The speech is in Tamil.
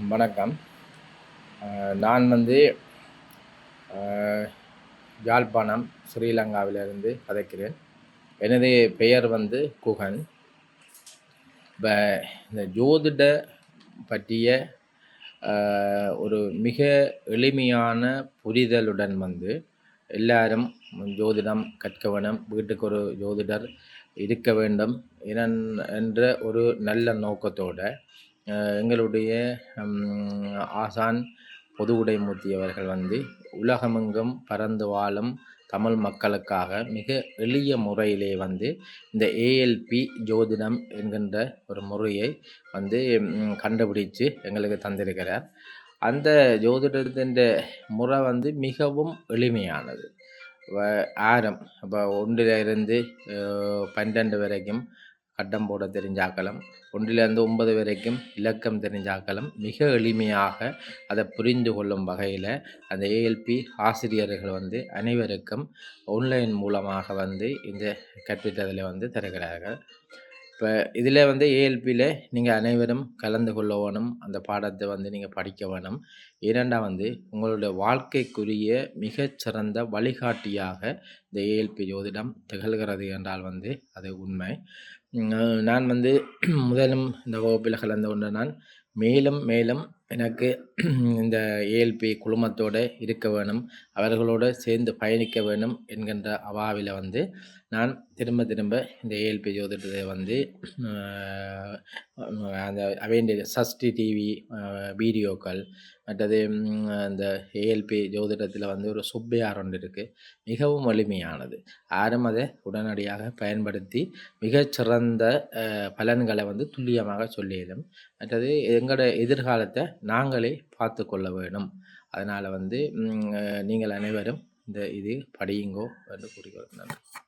வணக்கம். நான் யாழ்ப்பாணம் ஸ்ரீலங்காவிலிருந்து கதைக்கிறேன். எனது பெயர் குகன். இப்போ இந்த ஜோதிட பற்றிய ஒரு மிக எளிமையான புரிதலுடன் எல்லாரும் ஜோதிடம் கற்க வேணும், வீட்டுக்கு ஒரு ஜோதிடர் இருக்க வேண்டும் என்ற ஒரு நல்ல நோக்கத்தோடு எங்களுடைய ஆசான் பொதுவுடைமூர்த்தி அவர்கள் உலகமெங்கும் பறந்து வாழும் தமிழ் மக்களுக்காக மிக எளிய முறையிலே இந்த ஏஎல்பி ஜோதிடம் என்கின்ற ஒரு முறையை கண்டுபிடிச்சு எங்களுக்கு தந்திருக்கிறார். அந்த ஜோதிடத்தின் முறை மிகவும் எளிமையானது. ஆரம் இப்போ 1லிருந்து 12 வரைக்கும் கட்டம் போட தெரிஞ்சாக்களும், 1லிருந்து 9 வரைக்கும் இலக்கம் தெரிஞ்சாக்களும் மிக எளிமையாக அதை புரிந்து கொள்ளும் வகையில் அந்த ஏஎல்பி ஆசிரியர்கள் அனைவருக்கும் ஆன்லைன் மூலமாக இந்த கற்பித்ததில் தருகிறார்கள். இப்போ இதில் ஏஎல்பியில் நீங்கள் அனைவரும் கலந்து கொள்ள வேணும், அந்த பாடத்தை நீங்கள் படிக்க வேணும். ஏனெண்டா உங்களுடைய வாழ்க்கைக்குரிய மிகச்சிறந்த வழிகாட்டியாக இந்த ஏஎல்பி ஜோதிடம் திகழ்கிறது என்றால் அது உண்மை. நான் முதலும் இந்த வகுப்பில் கலந்து கொண்ட நான் மேலும் மேலும் எனக்கு இந்த ஏஎல்பி குழுமத்தோடு இருக்க வேணும், அவர்களோடு சேர்ந்து பயணிக்க வேணும் என்கின்ற அவாவில் நான் திரும்ப இந்த ஏஎல்பி ஜோதிடத்தை அந்த அவேண்டிய சஷ்டி டிவி வீடியோக்கள், மற்றது அந்த ஏஎல்பி ஜோதிடத்தில் ஒரு சுப்பையார் ஒன்று இருக்குது, மிகவும் எளிமையானது. யாரும் அதை உடனடியாக பயன்படுத்தி மிகச்சிறந்த பலன்களை துல்லியமாக சொல்லிடும். மற்றது எங்களோட எதிர்காலத்தை நாங்களே பார்த்து கொள்ள வேணும். அதனால் நீங்கள் அனைவரும் இது படியுங்கோ என்று கூறுகிறேன். நன்றி.